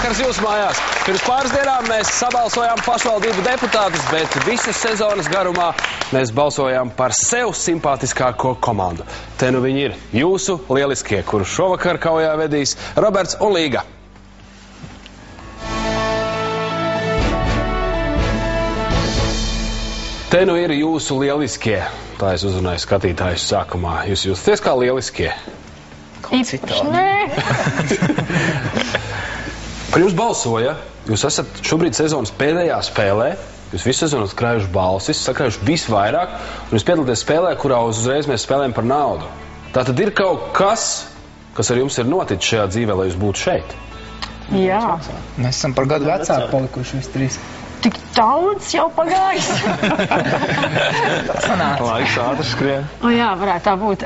vakars jūsu mājās. Pirms pāris dienām mēs sabalsojām pašvaldību deputātus, bet visas sezonas garumā mēs balsojām par sev simpātiskāko komandu. Te nu viņi ir jūsu lieliskie, kurus šovakar kaujā vedīs Roberts un Līga. Te nu ir jūsu lieliskie. Tā es uzrunāju skatītājus sākumā. Jūs jūtaties kā lieliskie? Nē. Par jums balsoja. Jūs esat šobrīd sezonas pēdējā spēlē. Jūs visu sezonu krājuši balsis, sakrājuši visvairāk. Un jūs piedalāties spēlē, kurā uzreiz mēs spēlējam par naudu. Tātad ir kaut kas, kas ar jums ir noticis šajā dzīvē, lai jūs būtu šeit? Jā. Mēs esam par gadu vecāki palikuši visi trīs. Tik daudz jau pagājis. Laiks ātri skrien. O jā, varētu tā būt.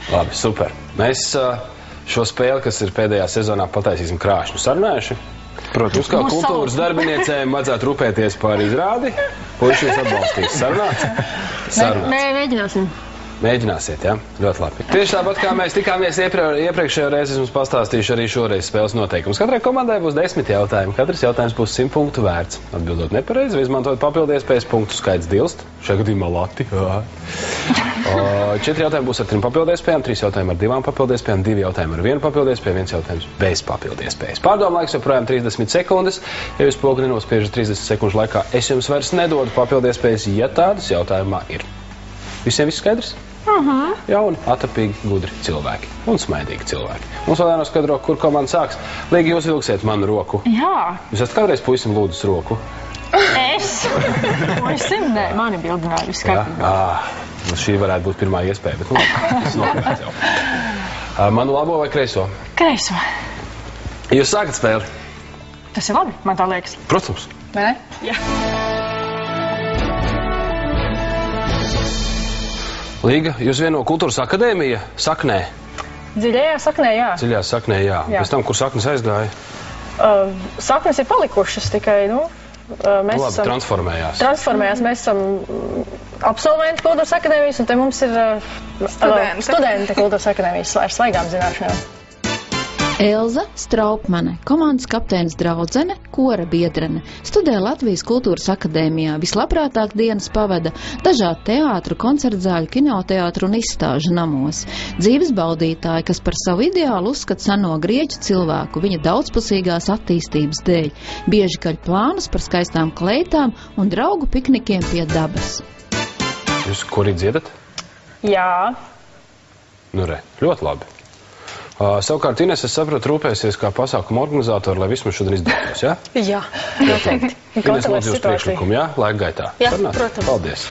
Labi, super. Mēs šo spēli, kas ir pēdējā sezonā, pataisīsim krāšņu sarunājuši. Protams, jūs kā kultūras darbiniecēm vajadzētu rūpēties par izrādi. Puiši jūs atbalstīs. Sarunāts? Nē, mēģināsim. Mēģināsiet, jā? Ļoti labi. Tieši tāpat kā mēs tikāmies iepriekšējā reizes, jums pastāstīšu arī šoreiz spēles noteikumus. Katrai komandai būs 10 jautājumi. Katrs jautājums būs 100 punktu vērts. Atbildot nepareizi, vai izmantojot papildu iespējas, punktu skaits dilst. Šajā gadījumā lati. 4 jautājumi būs ar 3 papildu iespējām, 3 jautājumi ar 2 papildu iespējām, 2 jautājumi ar 1 papildu iespēju, 1 jautājums bez papildu iespējas. Pārdomu laiks joprojām 30 sekundes. Ja jūs pogu nenospiežat 30 sekundžu laikā, es jums vairs nedodu papildu iespējas, ja tādas jautājumā ir. Visiem viss skaidrs? Jauni, atapīgi, gudri cilvēki un smaidīgi cilvēki. Mums vēl jānoskaidro, kur komanda sāks. Līga, jūs vilksiet manu roku. Jā. Jūs esat kādreiz puisim lūdus roku? Es? Nē, mani bildināja viss kārtībā. Šī varētu būt pirmā iespēja, bet es nopērts jau. Manu labo vai kreiso? Kreiso. Jūs sākat spēli? Tas ir labi, man tā liekas. Protams. Vai ne? Jā. Līga, jūs vieno kultūras akadēmija saknē? Dziļajā saknē, jā. Dziļajā saknē, jā. Pēc tam, kur saknes aizgāja? Saknes ir palikušas tikai, mēs esam... Transformējās. Mēs esam absolventi kultūras akadēmijas, un te mums ir studenti kultūras akadēmijas ar svaigām zināšanām. Elza Straupmane, komandas kapteinas draudzene, kora biedrene, studē Latvijas kultūras akadēmijā, vislabprātāk dienas pavada dažādu teātru, koncertzāļu, kinoteātru un izstāžu namos. Dzīves baudītāji, kas par savu ideālu uzskata seno grieķu cilvēku viņa daudzpusīgās attīstības dēļ, bieži kaļ plānus par skaistām kleitām un draugu piknikiem pie dabas. Jūs kuri dziedat? Jā. Nu re, ļoti labi. Savukārt Ines, es saprotu, rūpēsies kā pasākuma organizātori, lai vismaz šodien izdotos, jā? Jā, noteikti. Ines, lūdzu jūs priekšlikumu, jā? Laika gaitā. Jā, Sarunāt? protams. Paldies.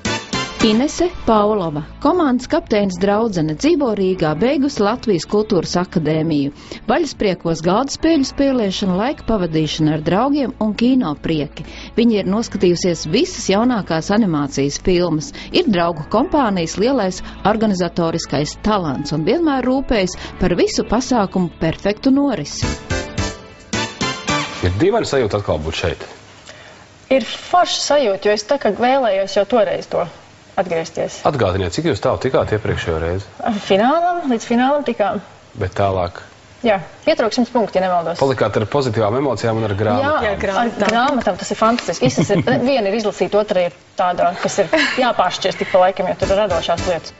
Inese Paulova, komandas kapteinas draudzene, dzīvo Rīgā, beigusi Latvijas kultūras akadēmiju. Vaļaspriekos galdaspēļu spēlēšana, laika pavadīšana ar draugiem un kino prieki. Viņa ir noskatījusies visas jaunākās animācijas filmas, ir draugu kompānijas lielais organizatoriskais talants un vienmēr rūpējas par visu pasākumu perfektu norisi. Ir dīvaini sajūta atkal būt šeit. Ir forša sajūta, jo es tā kā vēlējos jau toreiz to atgriezties. Atgādiniet, cik jūs tālu tikāt iepriekšējo reizi? Līdz finālam tikām. Bet tālāk? Jā, pietrūk 100 punkti, ja nemaldos. Palikāt ar pozitīvām emocijām un ar grāmatām. Jā, ar grāmatām tas ir fantastiski. Viena ir izlasīta, otra ir tāda, kas ir jāpāršķies tik pa laikam, jo tur ir radošās lietas.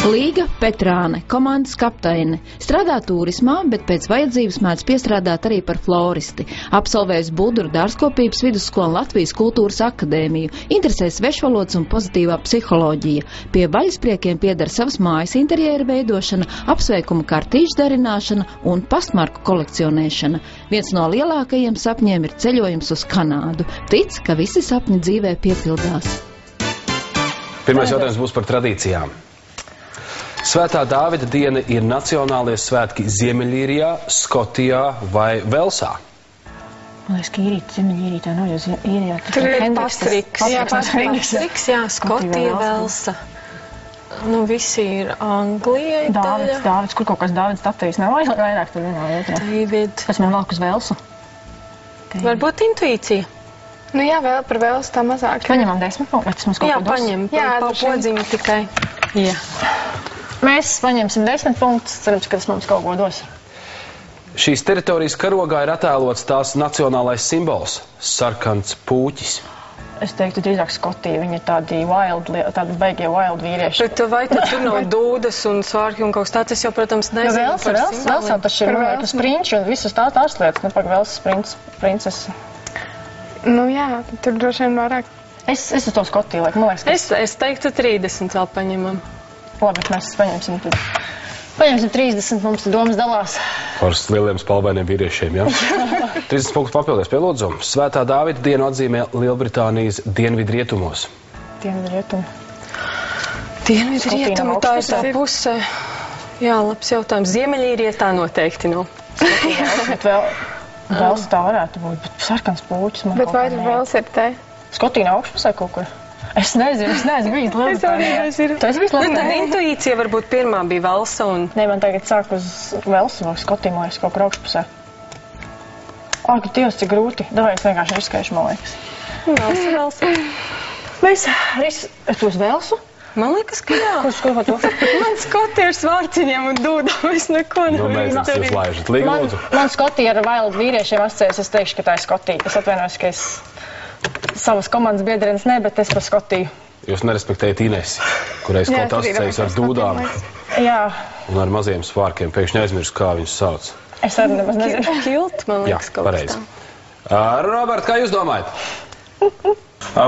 Līga Petrāne, komandas kapteine, strādā turismā, bet pēc vajadzības mēdz piestrādāt arī par floristi. Absolvējis Budru dārzkopības vidusskolu un Latvijas kultūras akadēmiju, interesē svešvalodas un pozitīvā psiholoģija. Pie vaļaspriekiem pieder savas mājas interjera veidošana, apsveikumu kartīšu darināšana un pastmarku kolekcionēšana. Viens no lielākajiem sapņiem ir ceļojums uz Kanādu. Tic, ka visi sapņi dzīvē piepildās. Pirmais jautājums būs par tradīcijām. Svētā Dāvida diena ir nacionālie svētki Ziemeļīrijā, Skotijā vai Velsā? Man liekas, ka Ziemeļīrijā nav jau īrijā. Tur ir Patriks. Jā, Patriks, jā, Skotija, Velsa. Nu, visi ir Anglijai daļa. Dāvids, kur kaut kāds Dāvids statijas nav vairāk tur vienā vietā. David. Pēc man valk uz Velsu. Varbūt intuīcija. Nu jā, vēl par Velsu tā mazāk. Paņemam 10 punktus. Jā, paņem. Pa podziņu tikai. Jā. Mēs paņemsim 10 punktus, cerams, ka tas mums kaut ko dos. Šīs teritorijas karogā ir attēlots tās nacionālais simbols – sarkans pūķis. Es teiktu drīzāk Skotija, viņi ir tādi baigie wild vīrieši. Bet vai tad tur nav dūdas un svārki un kaut kas tāds, es jau, protams, nezinu par simboliem. Velsā taču ir uz prinču un visas tās lietas, nu, par Velsas princesi. Nu jā, tur droši vien vairāk. Es uz to Skotiju, man liekas, ka... Es teiktu 30 vēl paņemam. Labi, mēs paņemsim tad. Paņemsim 30, mums domas dalās. Par lieliem spalvainiem vīriešiem, jā? 30 punktus papildies pie lūdzu. Svētā Dāvida dienu atzīmē Lielbritānijas dienvidrietumos. Dienvidrietumu, tā ir tā puse. Jā, labs jautājums. Ziemeļīrija tā noteikti nav. Bet Vels tā varētu būt, bet sarkans pūķis man Bet vai tur Vels ir te? Skotija augšpusē kaut kur? Es nezinu bijis Lielbritānijā. Tu esi bijis Lielbritānijā? Tad intuīcija varbūt pirmā bija Velsa un... Nē, man tagad sāk uz Velsu vai Skotiju, man liekas, kaut kur augšpusē. Ak, Dievs, cik grūti. Davai, es vienkārši riskēšu, man liekas. Velsa. Mēs tu uz Velsu? Man liekas, ka jā. Ko tu? Man Skotija ar svārciņiem un dūdām, es neko nevaru izdarīt. Jūs laižat. Līga, lūdzu. Man Skotija ar wild vīriešiem asociējas, es teikšu, ka tā ir Skotija. Es atvainojos, ka es savas komandas biedrenes ne, bet es par Skotiju. Jūs nerespektējat Inesi, kurai Skota asociējas ar dūdām. Jā. Un ar maziem svārkiem. Pēkšņi aizmirsu, kā viņus sauc. Es arī nemaz nezinu. Kilt, man liekas, kaut pareizi. Robert, kā jūs domājat?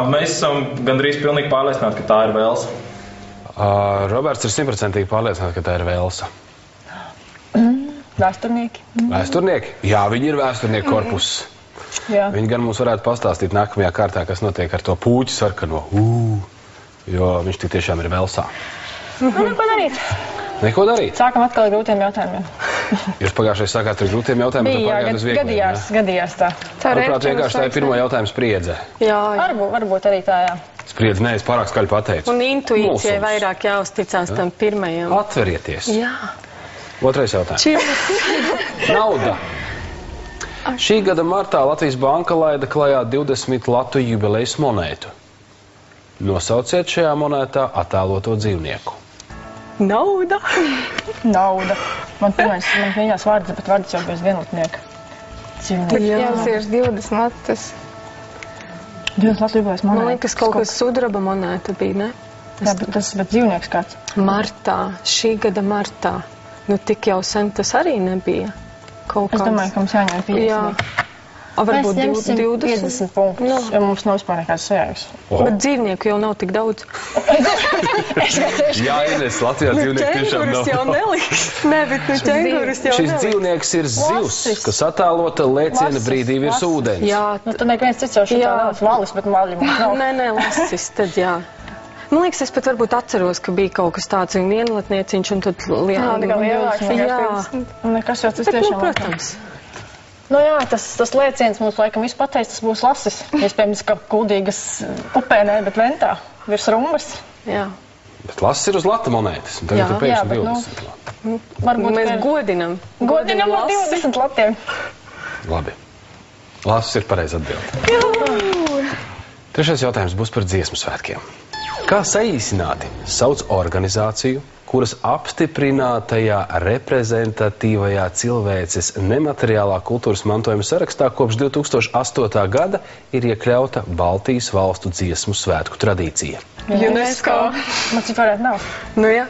Mēs esam gandrīz pilnīgi pārliecināti, ka tā ir Velsa. Roberts ir 100% pārliecināts, ka tā ir Velsa. Vēsturnieki. Vēsturnieki? Jā, viņi ir vēsturnieku korpus. Viņi gan mums varētu pastāstīt nākamajā kārtā, kas notiek ar to pūķu sarkano. Jo viņš tik tiešām ir Velsā. Neko darīt. Neko darīt? Sākam atkal ar grūtiem jautājumiem. Jūs pagājušajā sākāt ar grūtiem jautājumiem, tad pagājāt uz viegliem, gadījās tā. Manuprāt, vienkārši tā ir pirmā jautājuma spriedze. Jā. Varbūt arī tā, jā. Spriedze, nē, es pārāk skaļi pateicu. Un intuīcijai vairāk jāuzticās tam pirmajam. Atverieties. Jā. Otrais jautājums. Nauda. Šī gada martā Latvijas banka laida klajā 20 latu jubilejas monētu. Nosauciet šajā monētā attēloto dzīvnieku. Nauda. Nauda. Man mīļās vārds, bet vārds jau bez vienlatnieka. Jāuzieši 20 latas. 20 latu jubilejas monēta. Man liekas, kaut kas sudraba monēta bija, ne? Jā, bet dzīvnieks kāds. Martā, šī gada martā. Nu, tik jau sen tas arī nebija. Es domāju, ka mums jāņem 50. Varbūt mēs ņemsim 50 punktus, jo mums nav vispār nekāds sajāks. Bet dzīvnieku jau nav tik daudz. Jā, Ines, Latvijā dzīvnieku tiešām nav. Ķengurus jau neliks. Ne, bet ķengurus jau neliks. Šis dzīvnieks ir zivs, kas attēlota lēciena brīdī virs ūdens. Jā. Nu, tad neviens cits jau šitā nav valis, bet vaļi mums nav. Nē, lasis, tad jā. Man liekas, es pat varbūt atceros, ka bija kaut kas tāds un vienlatnieciņš un tad lielāks. Nekas jau tas tiešām protams. Nu jā, tas lēciens mums laikam visu pateiks, tas būs lasis. Iespējams, ka Kuldīgas upē, ne, bet Ventā, virs Rumbas. Jā. Bet lasis ir uz lata monētas, un tagad ir pēkšņi 20. Varbūt mēs godinam. Godinam ar 20 latiem. Labi. Lasis ir pareizi atbildi. Trešais jautājums būs par dziesmu svētkiem. Kā saīsināti sauc organizāciju, kuras apstiprinātajā reprezentatīvajā cilvēces nemateriālā kultūras mantojuma sarakstā kopš 2008. gada ir iekļauta Baltijas valstu dziesmu svētku tradīcija? UNESCO. Man cik varētu nav. Nu jā.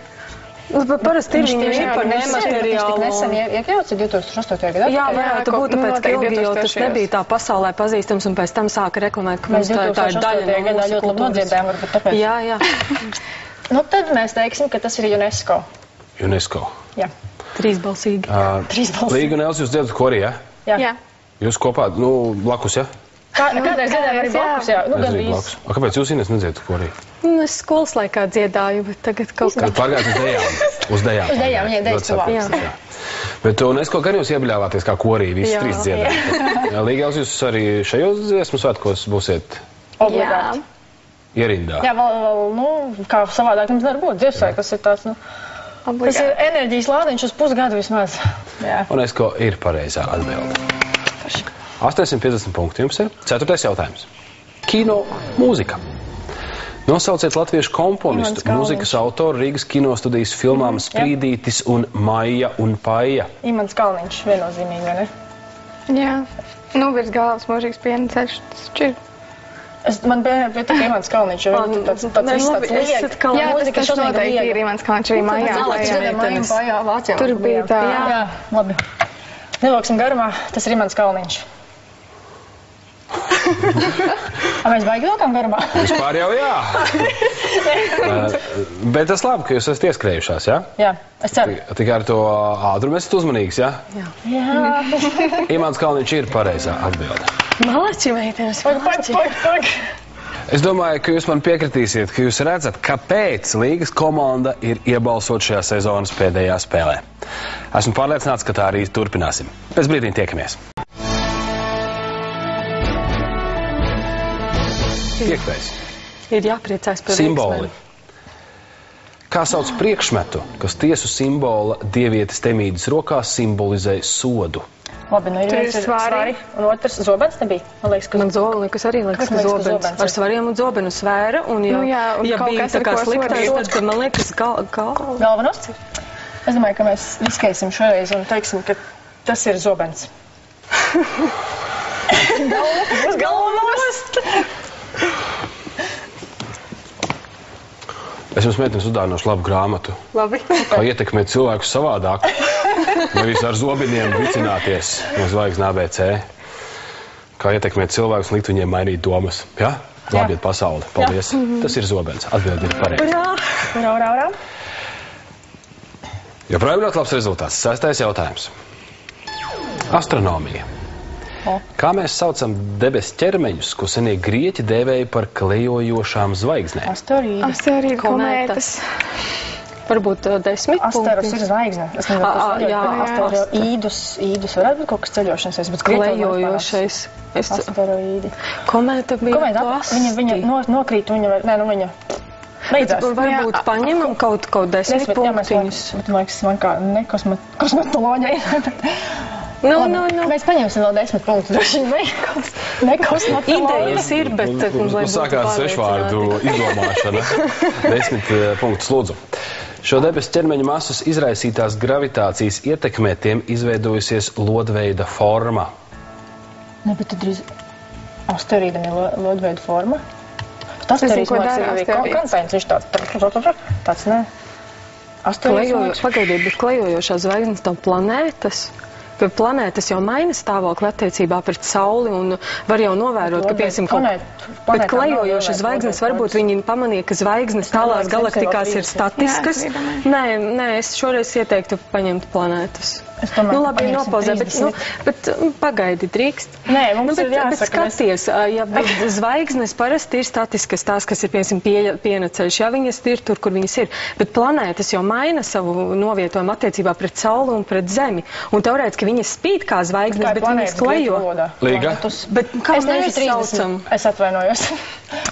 Parasti ir viņi par nemateriālu. Viņš tik nesen iekļauts 2008. gadā? Jā, varētu būt, tāpēc, ka ilgi jau tas nebija tā pasaulē pazīstams un pēc tam sāka reklamēt, ka mums tā ir daļa no mūsu ļoti labi nodziedējām, varbūt tāpēc. Jā. Nu, tad mēs teiksim, ka tas ir UNESCO. UNESCO. Jā. Trīsbalsīgi. Līga un Els, jūs dziedat korī, ja? Jā. Jūs kopā, blakus, ja? Kādreiz dziedājām arī blakus, jā. Nu, gan vīz. Kāpēc jūs, Ines, nedziedat korī? Es skolas laikā dziedāju, bet tagad kaut kā... Pārgājāt uz dejām. Uz dejām, viņai dejas tuvāk. Bet UNESCO gan jūs iebļāvāties kā korī, visi trīs dziedājāt. Līga, Els, jūs arī šajos dziesmu svētkos būsiet? Obligāti. Ierindā. Jā, vēl, kā savādāk mums nevar būt dziesmsvētki, tas ir tāds, tas ir enerģijas lādiņš uz pusgadu vismaz. UNESCO ir pareizā atbilde. 850 punkti jums ir. 4. jautājums. Kino mūzika. Nosauciet latviešu komponistu, mūzikas autoru Rīgas kinostudijas filmām Sprīdītis un Maija un Paija. Imants Kalniņš, viennozīmīgi, vai ne? Jā. Nu, virs galvas mūžīgs piena ceļš, tas šķir. Man bija tikai Imants Kalniņš, jo tāds viss tāds liek. Jā, tas noteikti ir Imants Kalniņš arī Maijā un Paijā. Tur bija tā. Jā, labi. Nevilksim garumā, tas ir Imants Kalniņš. Mēs baigi vilkām garumā? Vispār jau jā. Bet tas labi, ka jūs esat ieskrējušās, jā? Jā, es ceru. Tikai ar to ātrumu esat uzmanīgs, jā? Jā. Imants Kalniņš ir pareizā atbilde. Malači, meitenes, Pag. Es domāju, ka jūs man piekritīsiet, ka jūs redzat, kāpēc Līgas komanda ir iebalsot šajā sezonas pēdējā spēlē. Esmu pārliecināts, ka tā arī turpināsim. Pēc brīdī tiekamies. 5. Ir jāpriecājas par simboli. Kā sauc priekšmetu, kas tiesu simbola dievietes Temīdas rokās simbolizē sodu? Labi, nu ir viens ir svari, un otrs zobens nebija. Man liekas arī liekas, ka zobens. Ar svariem un zobenu svēra, un ja bija tā kā sliktais, tad man liekas galvanos. Es domāju, ka mēs riskēsim šoreiz un teiksim, ka tas ir zobens. Galvanos! Es jums, meitenes, uzdāvināšu labu grāmatu. Labi. Kā ietekmēt cilvēkus savādāk. Nevis ar zobiniem vicināties no zvaigznes ABC. Kā ietekmēt cilvēkus un likt viņiem mainīt domas. Jā? Glābiet pasauli. Paldies. Tas ir zobens. Atbildi ir pareizi. Urā. Joprojām ļoti labs rezultāts. 6. jautājums. Astronomija. Kā mēs saucam debes ķermeņus, ko senie grieķi dēvēja par klejojošām zvaigznēm? Asteroīdi, komētas. Varbūt 10 punkti. Asteros ir zvaigzne. Es nezinu, Asteroīdus varētu būt kaut kas ceļošanas, bet klejojošais. Asteroīdi. Komēta bija plasti. Viņa nokrīt, viņa beidzās. Varbūt paņemam kaut 10 punktiņus. Bet man liekas, man kā ne kosmetoloģija. Mēs paņemsim vēl 10 punktus. Idejas ir, bet... Sākās svešvārdu izdomāšana. 10 punktus lūdzu. Šo debesu ķermeņa masas izraisītās gravitācijas ietekmē tiem izveidojusies lodveida forma. Ne, bet tad drīz asteroīdam ir lodveida forma? Bet asteroīds ir kampains, viņš tāds, ne? Pagaidiet, bet klejojošās zvaigznes nav planētas. Ka planētas jau maina stāvokli attiecībā pret Sauli un var jau novērot, ka piesim kaut... Bet klejojošas zvaigznes, varbūt viņi pamanīja, ka zvaigznes tālās galaktikās ir statiskas. Nē, es šoreiz ieteiktu paņemt planētas. Nu labi, nopauzē, bet pagaidi drīkst. Nē, mums ir jāsaka. Bet skaties, ja zvaigznes parasti ir statiskas, tās, kas ir, piemēram, piena ceļš, ja viņas ir tur, kur viņas ir. Bet planētas jau maina savu novietojumu attiecībā pret Sauli un pret Zemi. Un teorētiski viņas spīd kā zvaigznes, bet viņas klejo. Līga? Bet kā mēs saucam? Es atvainojos.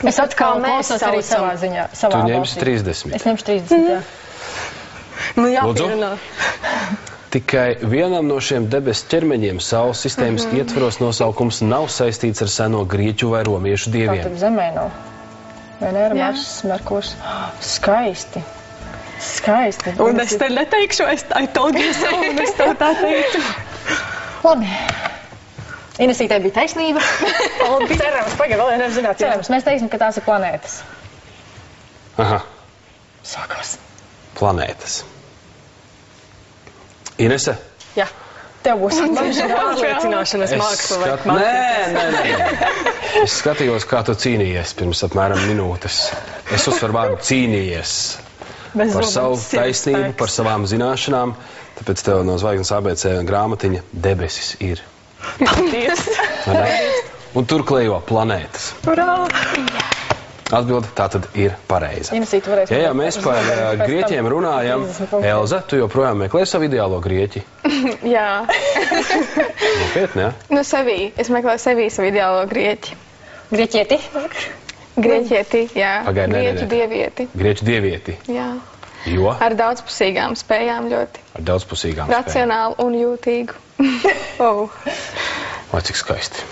Es atkal klausos arī savā ziņā. Tu ņemsi 30. Es ņemšu 30, jā. Nu jāpierunā. Tikai vienam no šiem debesu ķermeņiem Saules sistēmas ietvaros nosaukums nav saistīts ar seno grieķu vai romiešu dieviem. Tātad Zemē nav. Vai ne, ar Marss, Merkurs? Skaisti. Skaisti. Un es te neteikšu, I told you so, un es tev tā teiktu. Labi. Inesītē bija taisnība. Cerams, pagaid, vēl nevar zināt. Cerams, mēs teiksim, ka tās ir planētas. Aha. Sākās. Planētas. Inese? Jā. Tev būs pārliecināšanas māksla. Nē. Es skatījos, kā tu cīnījies pirms apmēram minūtes. Es uzsveru vārdu cīnījies. Par savu taisnību, par savām zināšanām. Tāpēc tev no zvaigznes ABC grāmatiņa debesis ir. Paldies. Un tur klejo planētas. Urā! Atbilde tātad ir pareiza. Ja mēs par grieķiem runājam, Elza, tu joprojām meklē savu ideālo grieķi? Jā. Nopietni, jā? Nu, sevī. Es meklēju sevī savu ideālo grieķi. Grieķieti? Grieķieti, jā. Grieķu dievieti. Grieķu dievieti. Jā. Jo? Ar daudzpusīgām spējām ļoti. Ar daudzpusīgām spējām. Racionālu un jūtīgu. Vai cik skaisti.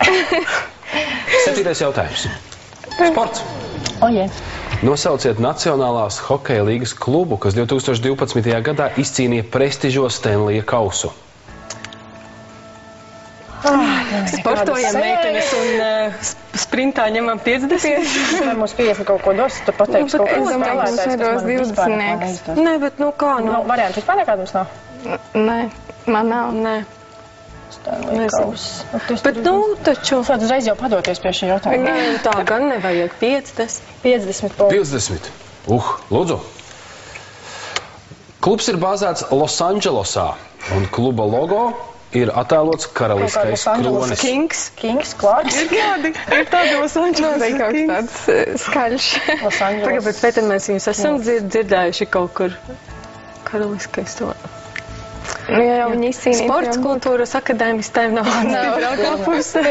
7. jautājums. Sports. Oje. Nosauciet Nacionālās hokeja līgas klubu, kas 2012. gadā izcīnīja prestižo Stenlija kausu. Sportojam meitenes un sprintā ņemam 50. Vai mums 50 kaut ko dos, tu pateiksi kaut ko spēlētājs, kas man vispār Nē, bet nu kā, nu. Varianti vispār nekāda mums nav? Nē, man nav. Nē. Nezinu. Bet nu, taču. Sāc uzreiz jau padoties pie šī jautājuma. Nē, tā gan nevajag 50. 50. 50. Lūdzu. Klubs ir bāzēts Losandželosā, un kluba logo ir attēlots karaliskais kronis. Kings, klāts. Ir tādi Losandželos. Ir kaut tāds skaļš. Tagad, bet pēc mēs viņus esam dzirdējuši kaut kur. Karaliskais to. Nu, jau viņi izcīnīja. Sports kultūras akadēmijas tēm nav braukā pusē.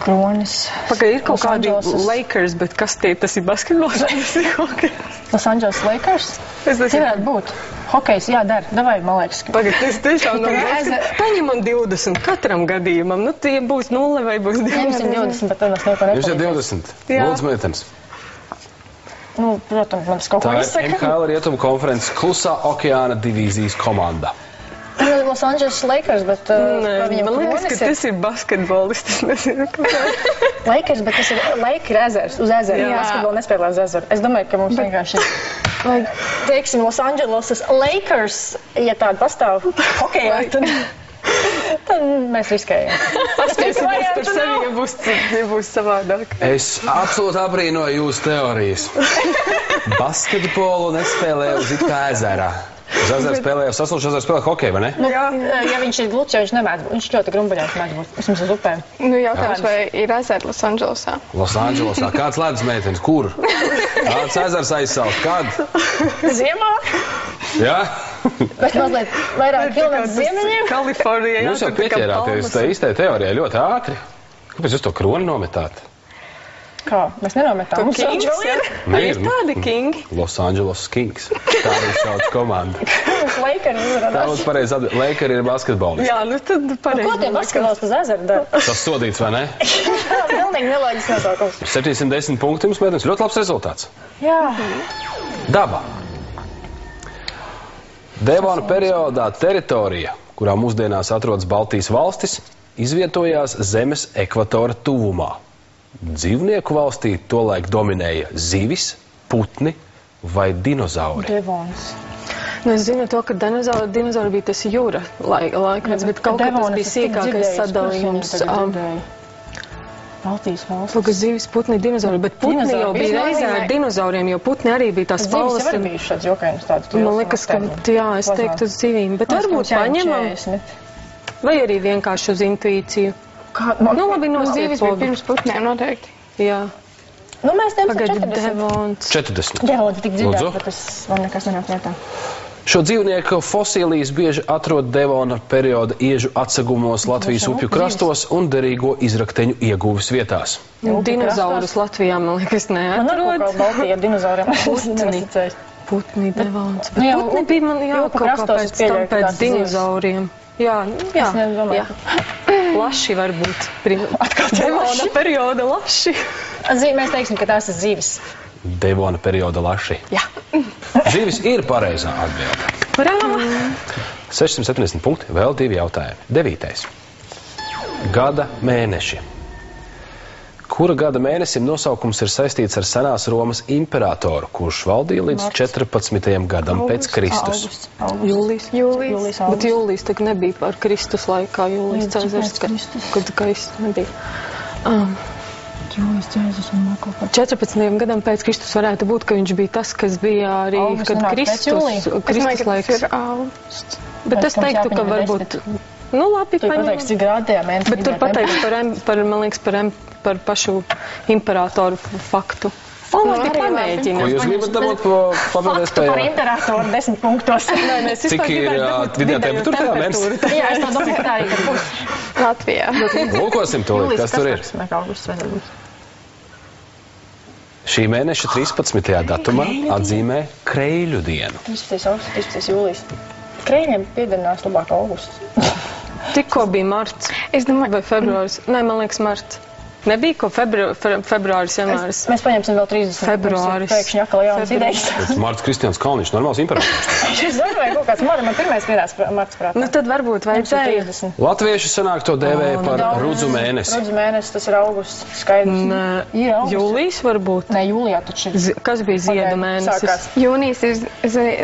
Kronis. Pagaid, ir kaut kādi Lakers, bet kas tie, tas ir basketbols? Los Angeles Lakers? Tas varētu būt. Hokejs, jā, dar. Davai, man liekas. Pagaid, tas tiešām nav basketbols. Paņemam 20 katram gadījumam. Nu, tie būs 0 vai būs 20. Ņemsim 20, bet tad mēs neko nepalīdz. Jums ir 20. Lūdzu, meitenes. Nu, protams, man tas kaut ko izsaka. Tā ir MHL Rietumu konferences Klusā okeāna divīzijas komanda. Tā ir Los Angeles Lakers, bet man liekas, ka tas ir basketbolists. Lakers, bet tas ir Laker ezers, uz ezeru. Basketbolu nespēlē uz ezeru. Es domāju, ka mums vienkārši ir, teiksim, Los Angeles Lakers, ja tāda pastāv hokejā, tad mēs riskējam. Paskatīsimies par sevi, ja būs savādāk. Es absolūti abrīnoju jūsu teorijas. Basketbolu nespēlē uz it kā ezerā. Uz ezeru spēlē, uz saslušu ezeru spēlē hokeju, vai ne? Nu, ja viņš ir gluds, viņš nemēdz, viņš ļoti grumbaļās mēdz būt. Vismaz uz upēm. Nu, jautājums, vai ir ezeri Los Angelesā? Los Angelesā. Kāds ledus meitenes? Kur? Kāds ezers aizsaukt? Kad? Ziemā? Jā? Bet mazliet vairāk kilometru ziemeņiem? Kalifornijā. Jūs jau pieķērāties tai īstai teorijai ļoti ātri. Kāpēc jūs to kroni nometāt? Kā? Mēs nenometām. Mums Kings, vēl ir. Ir tādi Kingi. Los Angeles Kings. Tā ir sauc komanda. Lakers uzvarās. Tā būtu pareizi atbild. Lakers ir basketbolists. Jā, nu tad pareizi. Ko tie basketbolisti uz ezeru dara? Tas sodīts, vai ne? Pilnīgi neloģisks nosaukums. 710 punkti jums, meitenes. Ļoti labs rezultāts. Jā. Daba. Devona periodā teritorija, kurā mūsdienās atrodas Baltijas valstis, izvietojās Zemes ekvatora tuvumā. Dzīvnieku valstī tolaik dominēja zivis, putni vai dinozauri. Devons. Nu, es zinu to, ka dinozauri bija tas jūra laikmets, bet kaut kā tas bija sīkākais sadalījums. Baltijas valstis. Lūk, zivis, putni, dinozauri, bet putni jau bija reizē ar dinozauriem, jo putni arī bija tās palas. Zivis jau bija šāds jokainis tāds. Man liekas, ka, jā, es teiktu uz zivīm, bet varbūt paņemam. Vai arī vienkārši uz intuīciju. Nu, labi, no zivis bija pirms putniem noteikti. Jā. Nu, mēs tiem Pagaid, Devons. 40. Devons tik dzirdēt, bet tas man nekas nenāk lietā. Šo dzīvnieku fosilijas bieži atrod Devona perioda iežu atsegumos Latvijas upju krastos un derīgo izrakteņu ieguves vietās. Dinozaurus Latvijā, man liekas, neatrod. Man nav kaut kā Baltijā ar dinozauriem. Putni, Devons. Bet putni bija man jākaut kā pēc dinozauriem. Jā. Laši varbūt. Devona perioda laši. Mēs teiksim, ka tās ir zivis. Devona perioda laši. Jā. Zivis ir pareizā atbilde. Bravo! 670 punkti, vēl 2 jautājumi. 9. Gada mēneši. Kura gada mēnesim nosaukums ir saistīts ar senās Romas imperatoru, kurš valdīja līdz 14. gadam pēc Kristus? Jūlijs. Bet Jūlijs tak nebija par Kristus laikā. Jūlijs Cēzars, kad Kristus nebija. Jūlijs Cēzars un vēl kaut kā. 14. gadam pēc Kristus varētu būt, ka viņš bija tas, kas bija arī, kad Kristus laiks. Bet es teiktu, ka varbūt... Nu, labi, pateiks, cik grādi tajā mēnesī. Bet tur pateiks man liekas, par pašu imperatoru faktu. Labi, pamēģinām. Ko jūs gribat dabūt papildus Faktu par imperatoru 10 punktos. Cik ir vidējā temperatūra tajā mēnesī? Jā, es tā domāju, ka tā arī, ka būs Latvijā. Lūkosim tūlīt, kas tur ir. Šī mēneša 13. datumā atzīmē Kreiļu dienu. 13. jūlijas. Kreiļiem piedienās labāk augusts. Tikko bija marts. Es domāju, vai februāris. Nē, man liekas marts. Nebija, ko februāris, janvāris? Mēs paņemsim vēl 30. Februāris. Pēkšņi atkal jaunas idejas. Mārts Kristians Kalniņš, normāls imperators. Es domāju, kaut kāds man pirmais vienās Marts prātā. Nu tad varbūt vajadzēja. Latvieši sanāk to dēvēja par rudzu mēnesi. Rudzu mēnesi, tas ir augusts, skaidrs. Jūlijs varbūt? Nē, jūlijā taču ir. Kas bija ziedu mēnesis? Jūnijas ir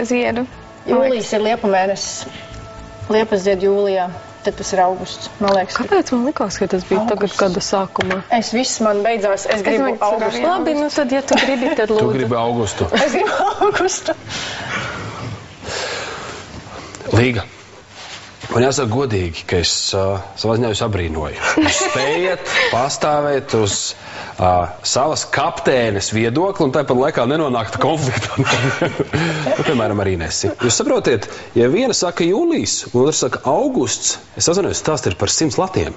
ziedu. Jūlijs ir liepa mēnesis. Liepas zied jūlijā. Tad tas ir augusts, man liekas. Kāpēc man likās, ka tas bija tagad gada sākumā? Viss man beidzās, es gribu augustu. Labi, nu tad, ja tu gribi, tad lūdzu. Tu gribi augustu. Es gribu augustu. Līga. Man jāsaka godīgi, ka es savā ziņā jūs abrīnoju. Jūs spējat pastāvēt uz savas kaptēnes viedokli un tāpat laikā nenonākt konfliktā. Piemēram, arī Nesi. Jūs saprotiet, ja viena saka jūlijs un otra saka augusts, es atzinājos, stāst ir par 100 latiem.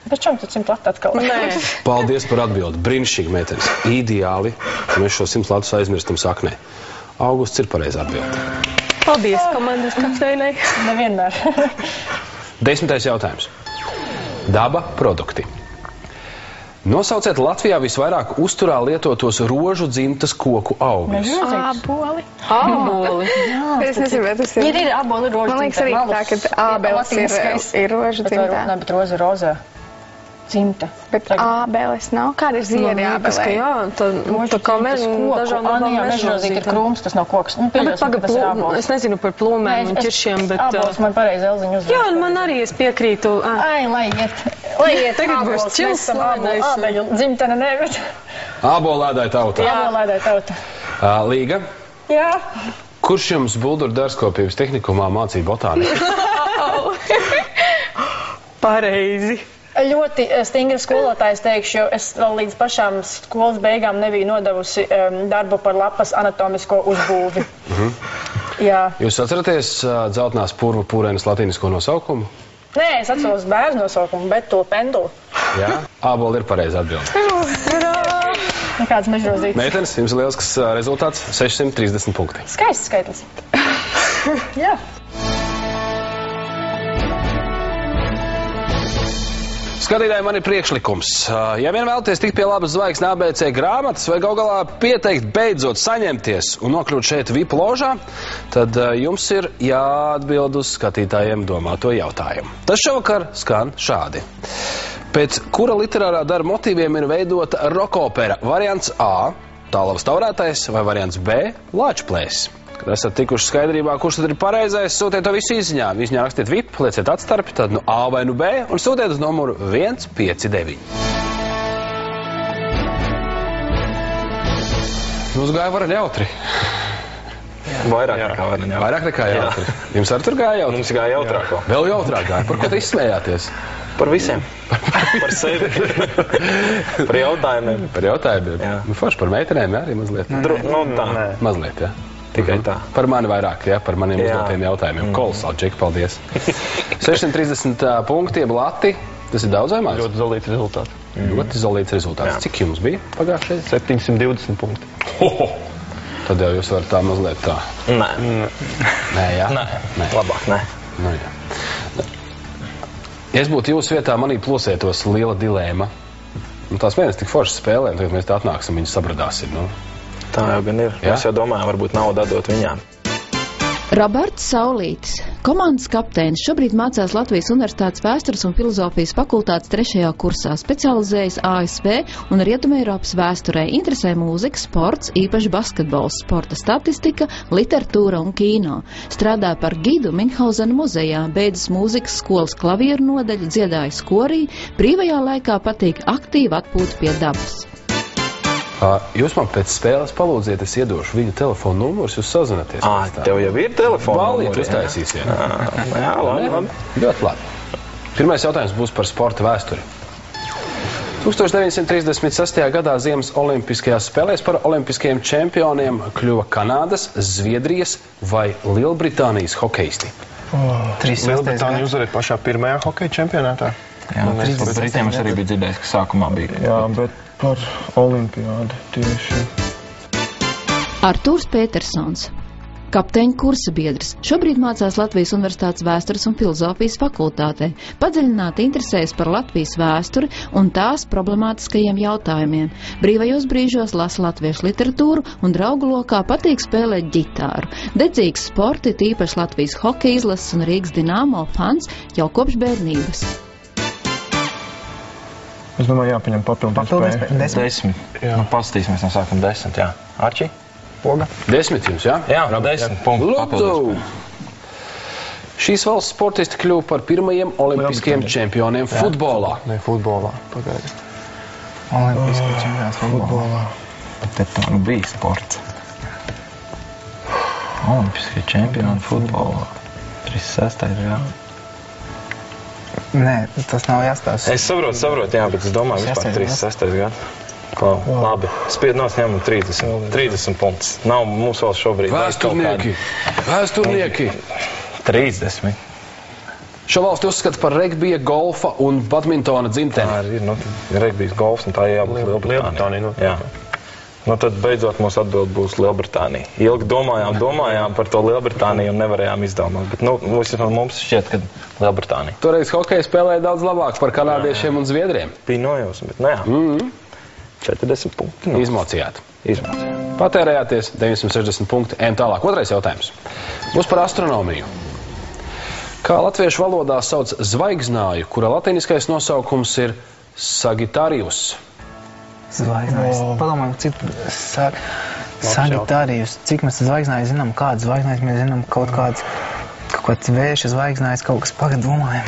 Bet čom tad 100 lati atkal? Nē. Paldies par atbildi. Brīnišķīgi, meitenes. Ideāli, ka mēs šo 100 latus aizmirstam saknē. Augusts ir pareizi atbildi. Paldies komandas kapteinei. Nevienmēr. 10. jautājums. Daba produkti. Nosauciet Latvijā visvairāk uzturā lietotos rožu dzimtas koku augus. Āboli. Āboli. Es nezinu, vai tas ir. Ir āboli rožu dzimta. Man liekas arī tā, ka ābeles ir rožu dzimta. Nē, bet roza ir rozā. Dzimta. Bet ābeles nav? Kāda ir ziedi ābelē? Ka jā, tā kā mežrozīte ir krūms, tas nav koks. Es nezinu par plūmēm un ķiršiem, bet... Ābols man pareizi Elziņu uzvērt. Jā, man arī es piekrītu. Lai iet Tagad būs čils slainais. Ābeļu dzimtene, ne, bet... Ābolēdāja tauta. Ābolēdāja tauta. Līga. Jā. Kurš jums Bulduru dārzkopības tehnikumā mācīja botāniku? Pareizi. Ļoti stingrs skolotājs, teikšu, jo es vēl līdz pašām skolas beigām nebiju nodevusi darbu par lapas anatomisko uzbūvi. Jā. Jūs atceraties dzeltenās purva pūrēnas latīnisko nosaukumu? Nē, es atceros bērnu nosaukumu, bet to pendulu. Jā, āboli ir pareizi atbildi. Nekāds mežrozītes. Meitenes, jums ir lielisks rezultāts - 630 punkti. Skaists skaitlis. Jā. Skatītāji, man ir priekšlikums. Ja vien vēlaties tikt pie labas zvaigznes ABC grāmatas vai gal galā pieteikt beidzot saņemties un nokļūt šeit VIP ložā, tad jums ir jāatbild uz skatītājiem domāto jautājumu. Tas šovakar skan šādi. Pēc kura literārā darba motīviem ir veidota rokopera? Variants A – Tālavas taurētais vai variants B – Lāčplēsis? Kad esat tikuši skaidrībā, kurš tad ir pareizais, sūtiet to visu izziņā. Izziņā rakstiet VIP, lieciet atstarpi, tad nu A vai nu B un sūtiet uz numuru 159. Mums gāja varan jautri. Vairāk nekā varan jautri. Vairāk nekā jautri. Jums arī tur gāja jautri? Mums gāja jautrāko. Vēl jautrāk gāja. Par ko te izsmējāties? Par visiem. Par sevi. Par jautājumiem. Par jautājumiem. Nu, forši par meitenēm arī mazliet. Nu tā. Mazliet, jā. Tikai tā. Par mani vairāk, jā, par maniem uzdotiem jautājumiem. Kolosāli, Džeki, paldies. 630 punkti, lati. Tas ir daudz vai maz? Ļoti zolīts rezultāts. Ļoti zolīts rezultāts. Jā. Cik jums bija pagājušajā? 720 punkti. Tad jau jūs varat tā mazliet tā. Nē. Nē, jā? Nē. Labāk, nē. Nu, jā. Ja es būtu jūsu vietā, manī plosētos liela dilēma. Tās vienas tik foršas spēlēm, tagad mēs tā atnāksim, viņas sabradāsim, nu. Tā jau gan ir. Mēs jau domājam, varbūt naudu atdot viņām. Roberts Saulītis, komandas kapteinis, šobrīd mācās Latvijas Universitātes vēstures un filozofijas fakultātes 3. kursā, specializējas ASV un Rietumeiropas vēsturē, interesē mūzika, sports, īpaši basketbols, sporta statistika, literatūra un kīno. Strādā par gidu Minhauzena muzejā, beidzas mūzikas skolas klavieru nodaļu, dziedājas korī, brīvajā laikā patīk aktīvi atpūta pie dabas. Jūs man pēc spēles palūdziet, es iedošu viņu telefonu numurus, jūs sazināties. Tev jau ir telefona numuri? Balīt uztaisīsiet. Jā, labi. Ļoti labi. Pirmais jautājums būs par sporta vēsturi. 1936. gadā Ziemas olimpiskajās spēlēs par olimpiskajiem čempioniem kļuva Kanādas, Zviedrijas vai Lielbritānijas hokeisti. Lielbritānija uzvarēja pašā pirmajā hokeja čempionātā. Jā, par Britiem es arī biju dzirdējis, ka sākumā bija. Jā, bet par olimpiādu tieši. Artūrs Petersons. Kapteiņa kursa biedrs. Šobrīd mācās Latvijas Universitātes vēstures un filozofijas fakultātē. Padziļināti interesējas par Latvijas vēsturi un tās problemātiskajiem jautājumiem. Brīvajos brīžos lasa latviešu literatūru un draugu lokā patīk spēlēt ģitāru. Dedzīgs sporti, tīpaši Latvijas hokeja izlases un Rīgas Dinamo fans jau kopš bērnības. Es domāju, jāpaņem papildus spēju. 10. Nu, pastīsimies, no sākam 10, jā. Arči? Poga? 10 jums, jā? Jā, 10 punktu papildus. Šīs valsts sportisti kļuva par pirmajiem olimpiskajiem čempioniem futbolā. Ne, futbolā. Pagaidi. Olimpiski čempions futbolā. Te tā bija sports. Olimpiskie čempioni futbolā. 36. jā. Nē, tas nav jāstāsta. Es saprotu, jā, bet es domāju vispār 36. gadu. Labi, spiednos ņemam 30 punktus. Nav mums vēl šobrīd. Vēsturnieki. 30. Šo valsti uzskata par regbija, golfa un badmintona dzimteni. Tā ir, regbijas, golfs un tā jābūt Lielbritānija. Jā. Tad beidzot mūsu atbild būs Lielbritānija. Ilgi domājām par to Lielbritāniju un nevarējām izdomāt. Bet, mums šķiet, ka Lielbritānija. Toreiz hokeja spēlēja daudz labāk par kanādiešiem un zviedriem. Bija nojausma, bet jā. 40 punkti. Izmocījāt. Patērējāties 960 punkti. Ejam tālāk. Otrais jautājums. Būs par astronomiju. Kā latviešu valodā sauc zvaigznāju, kura latiniskais nosaukums ir Sagittarius? Zvaigznājs. Padomājam, cik Sagittarius. Cik mēs zvaigznāju zinām, kādas zvaigznājas mēs zinām, kaut kāds vēša zvaigznājas, kaut kas padomājam.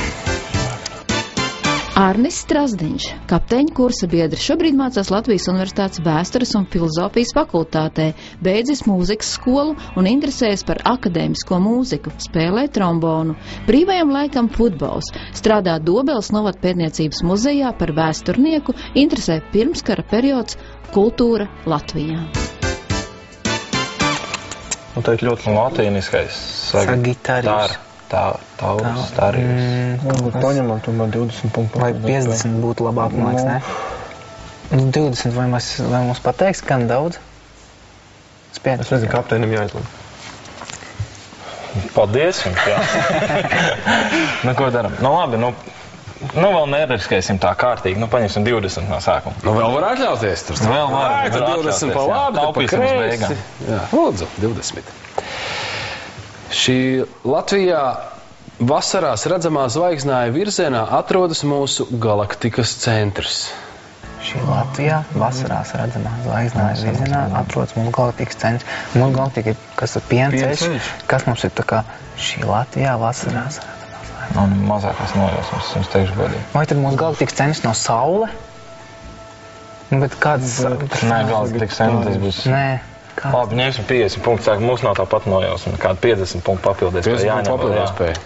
Arnis Strasdiņš, kapteiņa kursa biedrs, šobrīd mācās Latvijas Universitātes vēstures un filozofijas fakultātē, beidzis mūzikas skolu un interesējas par akadēmisko mūziku, spēlē trombonu. Brīvajam laikam futbols, strādā Dobeles novada pētniecības muzejā par vēsturnieku, interesē pirmskara periods kultūra Latvijā. Tā ir ļoti latīniskais. Sagittarius. Taurus, Tarijus. Paņemam tomēr 20 punktu. Vai 50 būtu labāk, man liekas, ne? 20, vai mums pateiks, gan daudz? Es nezinu, kapteinim jāizlem. Paldies jums, jā. Ko daram? Labi, vēl neriskēsim tā kārtīgi. Paņemsim 20 no sākuma. Vēl var atļauties. Vēl var 20 pa labi, pa kreisi. Lūdzu, 20. Šī Latvijā vasarās redzamā zvaigznāja virzienā atrodas mūsu galaktikas centrs. Šī Latvijā vasarās redzamā zvaigznāja virzienā atrodas mūsu galaktikas centrs. Mūsu galaktika ir, kas ir pienceļš, kas mums ir tā kā šī Latvijā vasarās redzamā zvaigznāja. Mazākās nojausmas, jums teikšu godīgi. Vai tad mūsu galaktikas centrs no Saule? Bet kāds... Nē, galaktikas centrs būs... Nē. Labi, ņemsim 50 punktu, sāk, mums nav tā pat nojausma, kāda 50 punktu papildies. 50 punktu papildies spēja.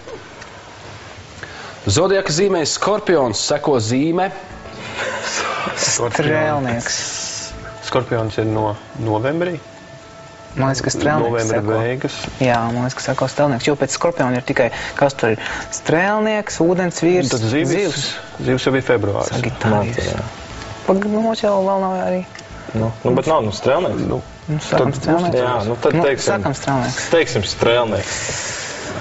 Zodiaka zīmē Skorpions, seko zīme. Strēlnieks. Skorpions ir no novembrī. Man liekas, ka strēlnieks Novembra beigas. Jā, man liekas, ka seko strēlnieks, jo pēc Skorpiona ir tikai, kas tur ir, strēlnieks, ūdens vīrs, tad zivs. Zivs jau ir februārs. Sagittarius. Mums jau vēl nav arī. Bet nav strēlnieks. Sākam strēlnieks. Jā, tad teiksim strēlnieks.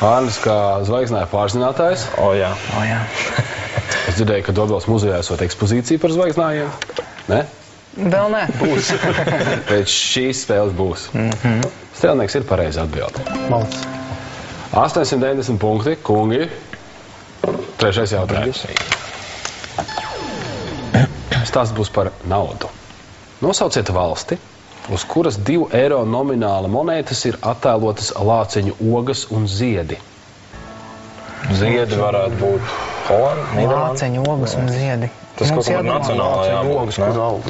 Arnis kā zvaigznāja pārzinātājs. Jā. Es dzirdēju, ka Dobeles muzejā esot ekspozīcija par zvaigznājiem. Ne? Vēl nē. Būs. Pēc šīs spēles būs. Strēlnieks ir pareizi atbildi. Malts. 890 punkti, kungi. Trešais jautājums. Stāsts būs par naudu. Nosauciet valsti, uz kuras 2 eiro nomināla monētas ir attēlotas lāceņu ogas un ziedi. Ziedi varētu būt Holanda, Nīderlanda. Lāceņu ogas un ziedi. Tas kaut kā nacionālā jābūt. Ogas, kur aug.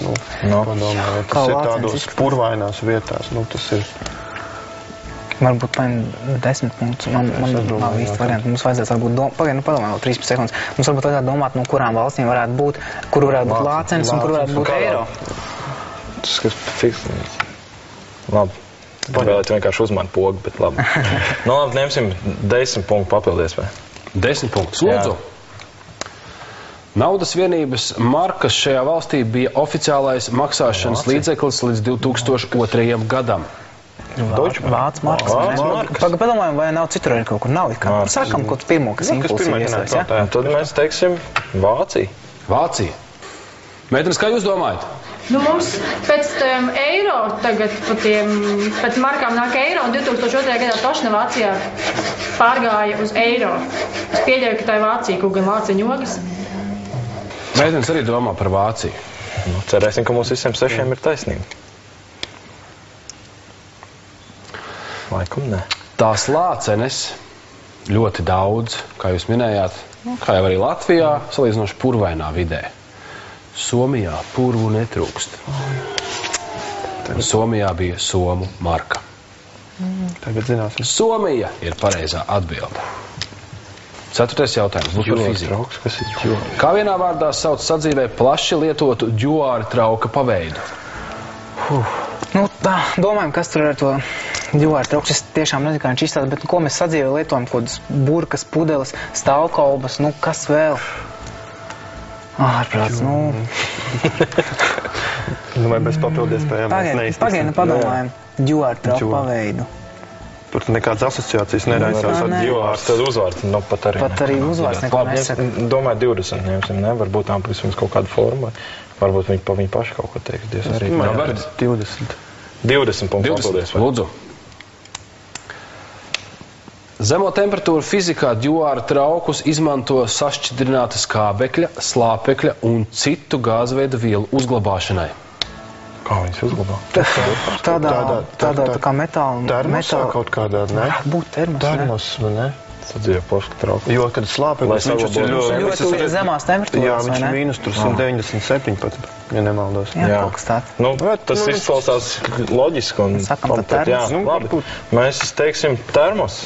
Tas ir tādos purvainās vietās. Tas ir... Varbūt paņem 10 punktus. Man nav īsti varianti. Mums vajadzētu varbūt padomāt 13 sekundes. Mums varbūt vajadzētu domāt, no kurām valstīm varētu būt, kur varētu būt lācenis un kur varētu būt eiro. Tas, kas fiksēts. Labi. Vēlēt vienkārši uzmant pogu, bet labi. Labi, ņemsim 10 punktu papildies vai? 10 punktus. Lūdzu. Naudas vienības markas šajā valstī bija oficiālais maksāšanas līdzeklis līdz 2002. gadam. Vācu markas. Padomājam, vai nav citur arī kaut kur nav. Sākam kaut pirmo, kas impulsi ieslēs, ja? Tad mēs teiksim Vācija. Vācija. Meitenes, kā jūs domājat? Nu, mums pēc eiro tagad, pēc markām nāk eiro, un 2002. gadā tošana Vācijā pārgāja uz eiro. Es pieļauju, ka tā ir Vācija, kaut gan Vācija ņogas. Meitenes arī domā par Vāciju. Nu, cerēsim, ka mums visiem 6 ir taisnība. Laikam ne. Tās lācenes ļoti daudz, kā jūs minējāt, kā jau arī Latvijā, salīdzinoši purvainā vidē. Somijā purvu netrūkst. Somijā bija somu marka. Tagad zināsim. Somija ir pareizā atbilde. 4. jautājums būs par fiziku. Kā vienā vārdā sauc sadzīvē plaši lietotu džuāra trauka paveidu? Nu, tā, domājam, kas tur ar to džuāra trauku. Es tiešām nezinu, kā viņš izstāsta, bet ko mēs sadzīvē lietojam, kodas burkas, pudeles, stāvkolbas, nu, kas vēl? Ārprāts, nu... Vai bez papildu iespējām mēs neiztasim? Pagaidām, padomājam, džuāra trauku paveidu. Tur nekādas asociācijas neraisās ar džuārs, tad uzvārds, nu pat arī. Pat arī uzvārds neko nesaka. Domāju, 20 ņemsim, ne? Varbūt tām vismaz kaut kādu formu. Varbūt viņi paši kaut ko teiks. Dievs arī. 20. 20 punktus. 20. Lūdzu. Zemo temperatūru fizikā džuāra traukus izmanto sašķidrināta skābekļa, slāpekļa un citu gāzveida vielu uzglabāšanai. Kā viņas uzglabā? Tādā tā kā metāla... Termosā kaut kādā, ne? Būt termos, ne? Termos, ne? Sadzīvē poška trauku. Jo, kad slāpeklis, viņš ir ļoti zemās temperatūras, jā, viņš ir mīnus tur 197, ja nemaldos. Jā, kaut kas tāds. Nu, tas izklausās loģiski un... Sakam, tā termos. Jā, labi. Mēs teiksim termos.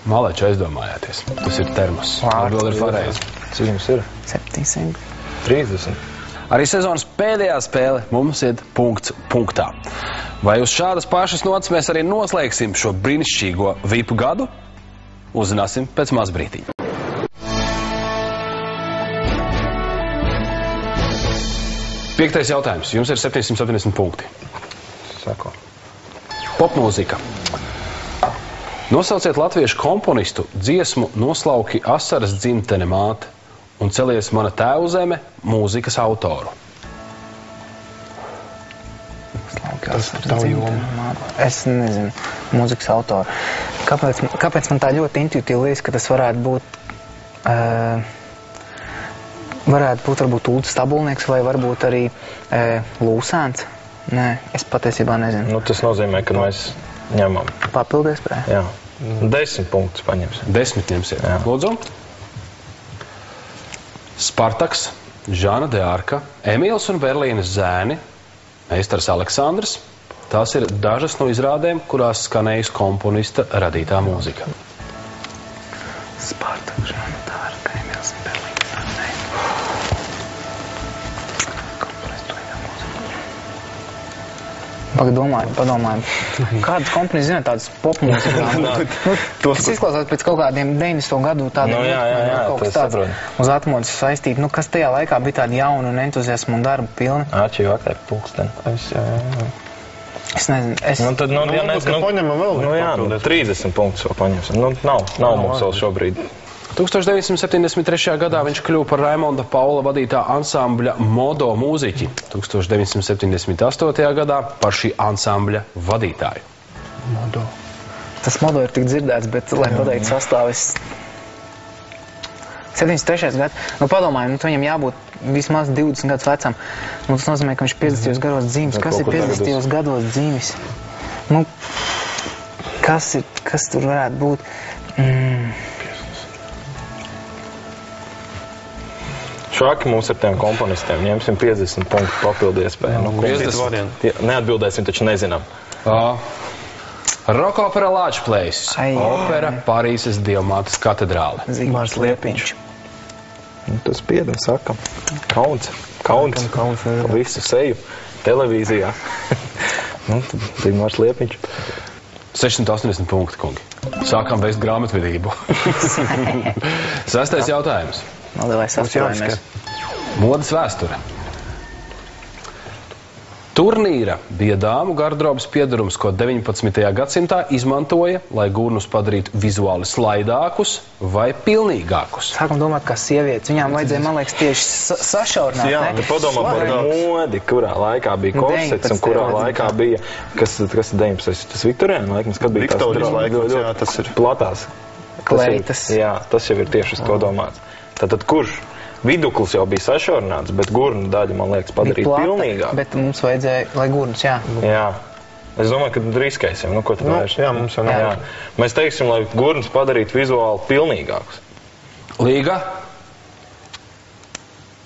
Maleču aizdomājāties. Tas ir termos. Atbilde ir pareizi. Cik jums ir? 700. 30. Arī sezonas pēdējā spēle mums iet punkts punktā. Vai uz šādas pašas notas mēs arī noslēgsim šo brīnišķīgo VIP gadu? Uzzināsim pēc maz brītiņa. Piektais jautājums. Jums ir 770 punkti. Sako. Popmūzika. Nosauciet latviešu komponistu dziesmu Noslauki asaras dzimtene māte un Celies mana tēvu zeme mūzikas autoru. Tas ir tavu jomu. Es nezinu, mūzikas autoru. Kāpēc man tā ļoti intuitīvi liekas, ka tas varētu būt varbūt Ulds Stabulnieks vai varbūt arī Lūsēns? Nē, es patiesībā nezinu. Nu, tas nozīmē, ka mēs ņemam. Papildu iespēju? Jā. 10 punktus paņemsim. 10 ņemsiet. Lūdzu. Spartaks, Žana de Arka, Emīls un Berlīnas zēni, meistars Aleksandrs. Tās ir dažas no izrādēm, kurās skanējusi komponista radītā mūzika. Spartaks, Žana de Arka, Emīls un Berlīnas zēni. Padomājam. Kādas komponisti zināt tādas popmūzikas? Tas izklausās pēc kaut kādiem 90. gadu tādiem kaut kas tāds uz atmodas saistīt. Nu, kas tajā laikā bija tādi jauni un entuziasmu un darbu pilni? Āķi vakar pulksteni. Es nezinu. Nu, tad, paņemam vēl. Nu, jā, 30 punktus vēl paņemsim. Nu, nav mums vēl šobrīd. 1973. gadā viņš kļuva par Raimonda Paula vadītā ansambļa Modo mūziķi. 1978. gadā par šī ansambļa vadītāju. Modo. Tas Modo ir tik dzirdēts, bet, lai pateiktu sastāvis... 73. gads. Nu, padomājam, viņam jābūt vismaz 20 gadus vecam. Nu, tas nozīmē, ka viņš 50. gados dzīvis. Kas ir 50. gados dzīvis? Nu, kas tur varētu būt? Šāki mums ar tiem komponistiem. Ņemsim 50 punktu papildu iespēju. Neatbildēsim, taču nezinām. Roka opera Lāčplējs. Opera Parīzes Dievmātes katedrāle. Zigmārs Liepiņš. Tas piedam, sakam. Kauns. Pa visu seju televīzijā. Zigmārs Liepiņš. 680 punkti, kungi. Sākam veist grāmatvedību. 6. jautājums. Modes vēsture. turnīra bija dāmu gardrobas piedurums, ko 19. gadsimtā izmantoja, lai gurnus padarītu vizuāli slaidākus vai pilnīgākus. Sākam domāt, kā sievietes. Viņām vajadzēja, man liekas, tieši sašaurināt. Jā, tu padomā par modi, kurā laikā bija korsets un kurā laikā bija, kas ir 19. Tas Viktorēna laiks, kad bija tās platās kleitas. Jā, tas jau ir tieši uz to domāts. Tātad kurš? Viduklis jau bija sašaurināts, bet gurnu daļa, man liekas, padarīja pilnīgāk. Bet mums vajadzēja, lai gurnus, jā. Jā. Es domāju, ka riskēsim. Ko tu vērš? Jā, mums jau nav. Mēs teiksim, lai gurnus padarītu vizuāli pilnīgākus. Līga,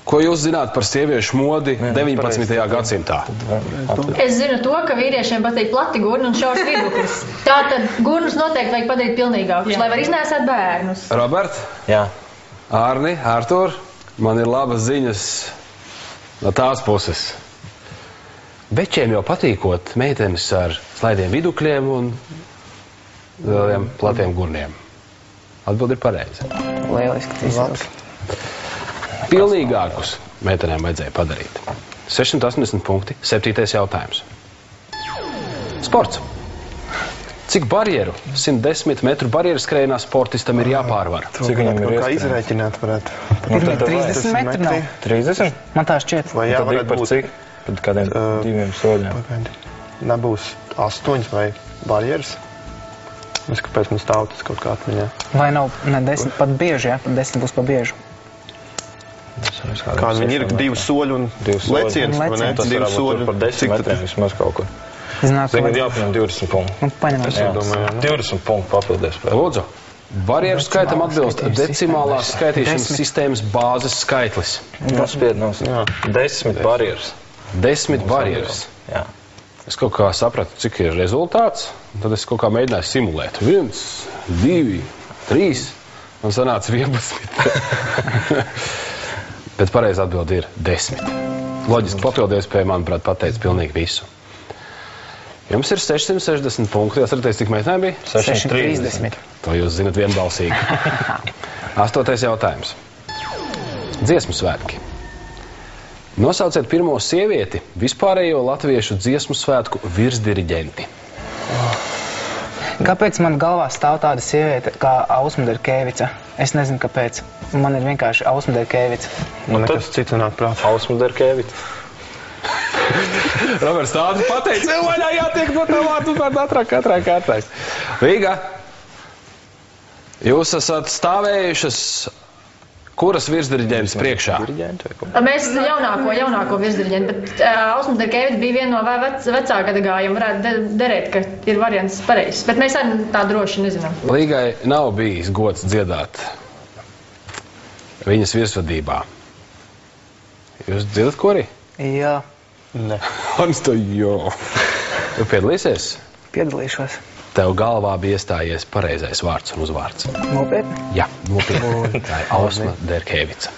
ko jūs zināt par sieviešu modi 19. gadsimtā? Es zinu to, ka vīriešiem patīk plati gurni un šaurs viduklis. Tātad gurnus noteikti vajag padarīt pilnīgākus, lai var iznēsāt bērnus. Robert? Jā. Ārni, Artur? Man ir labas ziņas no tās puses. Bečiem jau patīkot meitenes ar slaidiem vidukļiem un lieliem platiem gurniem. Atbildi ir pareiza. Lieliski izvēles. Pilnīgākus meitenēm vajadzēja padarīt. 680 punkti, 7. jautājums. Sports. Cik barjeru 110 metru barjeru skrējienā sportistam ir jāpārvar? Cik viņam ir kā izrēķināt varētu? Pirmie 30 metri nav. 30? Man tā šķiet. Vai jā, varētu būt cik? Pēc kādiem 2 soļiem. Nebūs 8 vai barjeras? Mēs kāpēc mums stāv tas kaut kā atmiņā? Vai nav, ne 10, pat bieži, jā, pat 10 būs pa biežu. Kā viņi ir 2 soļi un leciens, vai ne? Tas varētu būt par 10 metriem vismaz kaut ko. Tagad jāpaņem 20 punktu. Paņemam. 20 punktu papildies. Lūdzu, barjeru skaitam atbilst decimālās skaitīšanas sistēmas bāzes skaitlis. Nospied, 10 barjeras. 10 barjeras. Jā. Es kaut kā sapratu, cik ir rezultāts, tad es kaut kā mēģināju simulēt. 1, 2, 3, un sanāca 11. Bet pareizi atbildi ir 10. Loģiski papildies pie, manuprāt, pateica pilnīgi visu. Jums ir 660 punkti. Jūs atcerieties, cik meitenēm bija? 630. To jūs zinat vienbalsīgi. 8. jautājums. Dziesmu svētki. Nosauciet pirmo sievieti vispārējo latviešu dziesmu svētku virsdiriģenti. Kāpēc man galvā stāv tāda sieviete kā Ausma Derkevica? Es nezinu, kāpēc. Man ir vienkārši Ausma Derkevica. Man nekas cits nāk prātā. Ausma Derkevica. Roberts tādu pateica, vēl vaļā jātiek no tā vārdu par ātrāk katrai kārtais. Līga, jūs esat stāvējušas kuras virsdiriģentes priekšā? Mēs jaunāko virsdiriģentu, bet Ausma Derkevica bija viena no vecāka gadagājuma, varētu derēt, ka ir variants pareizs, bet mēs arī tā droši nezinām. Līgai nav bijis gods dziedāt viņas virsvadībā. Jūs dziedat kori? Jā. Ne. Ansto, jo. Tu piedalīsies? Piedalīšos. Tev galvā bija iestājies pareizais vārds un uzvārds. Nopietni? Jā, nopietni. Tā ir Ausma Derkevica.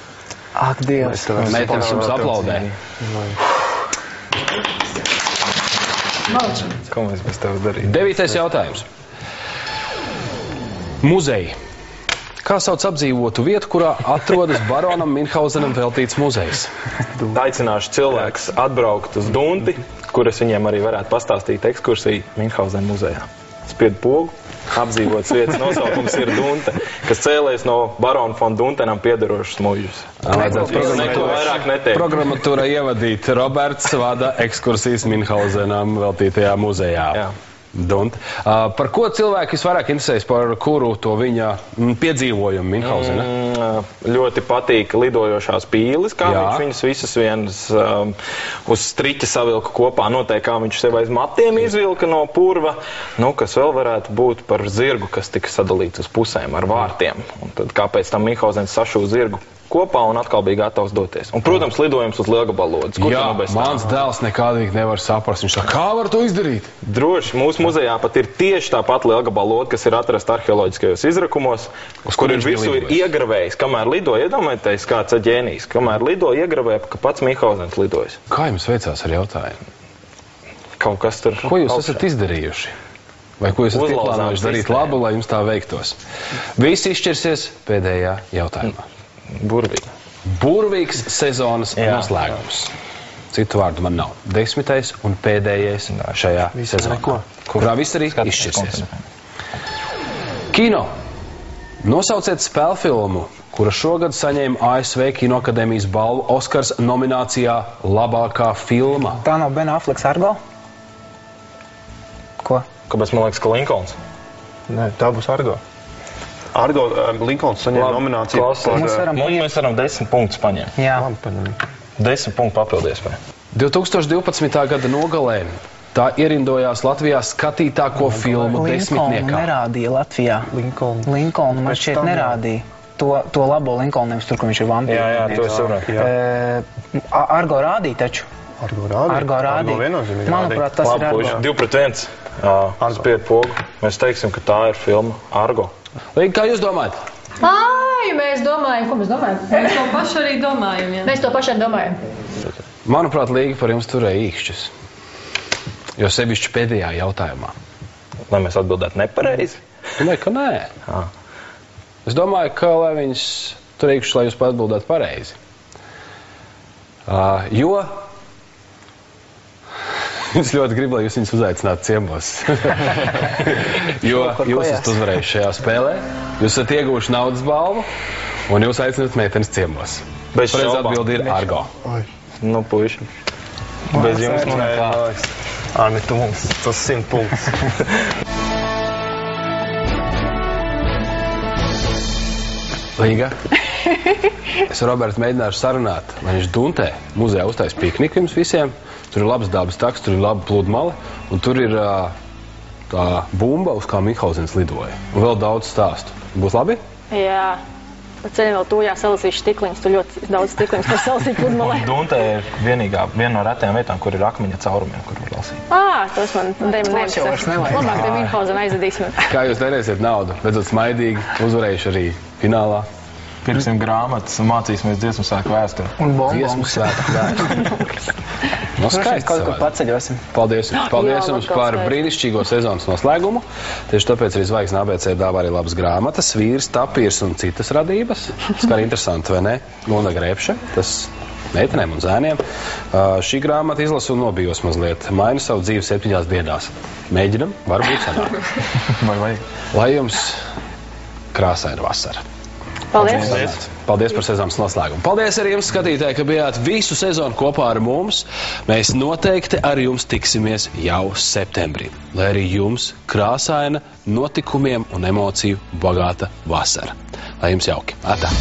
Ak, Dievs. Meitenes jums aplaudē. Ko mēs bez tev darīt? 9. jautājums. Muzeji. Kā sauc apdzīvotu vietu, kurā atrodas baronam Minhausenam veltīts muzejs? Aicināšu cilvēkus atbraukt uz Dunti, kuras viņiem arī varētu pastāstīt ekskursiju Minhausena muzejā. Spied pogu, apdzīvotas vietas nosaukums ir Dunte, kas cēlēs no barona von Duntenam piederošas muļus. Neko vairāk neteikt. Programmatūra ievadīt. Roberts vada ekskursijas Minhausenam veltītajā muzejā. Jā. Dunt. Par ko cilvēki visvairāk interesējas, par kuru to viņa piedzīvojumu Minhausena? Ļoti patīk lidojošās pīles, kā viņš viņas visas vienas uz striķa savilka kopā, noteikti kā viņš sev aiz matiem izvilka no purva, kas vēl varētu būt par zirgu, kas tika sadalīts uz pusēm ar vārtiem. Un tad kāpēc tam Minhausens sašū zirgu kopā un atkal bija gatavs doties. Un, protams, lidojums uz Lielgabalodzi. Jā, mans dēls nekādīgi nevar saprast. Viņš saka, kā var to izdarīt? Droši, mūsu muzejā pat ir tieši tā pat Lielgabalodze, kas ir atrasta arheoloģiskajos izrakumos, kur ir visu ir iegravējis. Kamēr lido, iedomājieties, kāds ģēnijs, kamēr lido, iegravēja, ka pats Minhausens lidojas. Kā jums veicās ar jautājumu? Kaut kas tur Ko jūs esat izdarījuši? Vai ko jūs esat ieplānojuši darīt labu, lai jums tā veiktos? Visi izšķirsies pēdējā jautājumā. Burvīgi. Burvīgs sezonas noslēgums. Citu vārdu man nav. 10. un pēdējais šajā sezonā, kurā viss arī izšķirsies. Kino. Nosauciet spēlfilmu, kura šogad saņēma ASV Kinoakadēmijas balvu Oskars nominācijā labākā filma. Tā nav Ben Afflecks Argo? Ko? Kāpēc man liekas, ka Linkolns? Nē, tā būs Argo. Argo Linkolns saņēma nomināciju par... Mēs varam 10 punktus paņemt. Jā. 10 punktu papildies. 2012. gada nogalē tā ierindojās Latvijā skatītāko filmu desmitniekā. Linkolnu nerādīja Latvijā. Linkolnu man šķiet nerādīja. To labo Linkolnu, nevis tur, kur viņš ir vampīri. Jā, to es saprotu. Argo rādīja taču. Argo rādīja. Manuprāt, tas ir Argo. 2-1. Spied pogu. Mēs teiksim, ka tā ir filma Argo. Līga, kā jūs domājat? Mēs domājam. Ko mēs domājam? Mēs to pašu arī domājam, jā. Mēs to pašu arī domājam. Manuprāt, Līga par jums turēja īkšķus. Jo sevišķi pēdējā jautājumā. Lai mēs atbildētu nepareizi? Domāju, ka nē. Es domāju, ka lai viņas tur īkšķus, lai jūs atbildētu pareizi. Jo es ļoti gribu, lai jūs viņus uzaicinātu ciemos. Jo jūs esat uzvarējuši šajā spēlē, jūs esat ieguvuši naudas balvu un jūs aicināt meitenes ciemos. Pareiz atbildi ir Argo. Nu, puiši. Bez jums man nekā. Arni, tu mums tas 100 punktus. Līga, es ar Robertu mēģināšu sarunāt, lai viņš Duntē muzejā uztais pikniku jums visiem. Tur ir labs dabas taks, tur ir laba pludmale, un tur ir tā bumba, uz kā Minhausens lidoja. Un vēl daudz stāstu. Būs labi? Jā. Ceļiem vēl tūjā salasīšu stikliņus, tu ļoti daudz stikliņus par salasīt pludmalē. Duntē ir viena no retajām vietām, kur ir akmeņa caurumiem, kur var lasīt. Tas man nevis. Labāk te Minhausen aizadīsim. Kā jūs tērēsiet naudu? Redzot smaidīgi, uzvarējuši arī finālā. Pirksim grāmatas un mācīsimies dziesmu svētku vēsturi. Un bombongus. Dziesmu svētku vēsturi. No skaisti kaut kur paceļosim. Paldies jums par brīnišķīgo sezonas noslēgumu. Tieši tāpēc arī Zvaigznes ABC dāvā arī labas grāmatas, Vīrs, Tapīrs un citas radības. Tas kā interesanti, vai ne? Luna Grēpša, tas meitenēm un zēniem. Šī grāmata izlasu un nobijos mazliet. Maina savu dzīvi 7 dienās. Mēģinam, varbūt sanāk. Lai jums krāsaina vasara. Paldies par sezonas noslēgumu. Paldies arī jums, skatītāji, ka bijāt visu sezonu kopā ar mums. Mēs noteikti ar jums tiksimies jau septembrī. Lai arī jums krāsaina, notikumiem un emociju bagāta vasara. Lai jums jauki. Atā!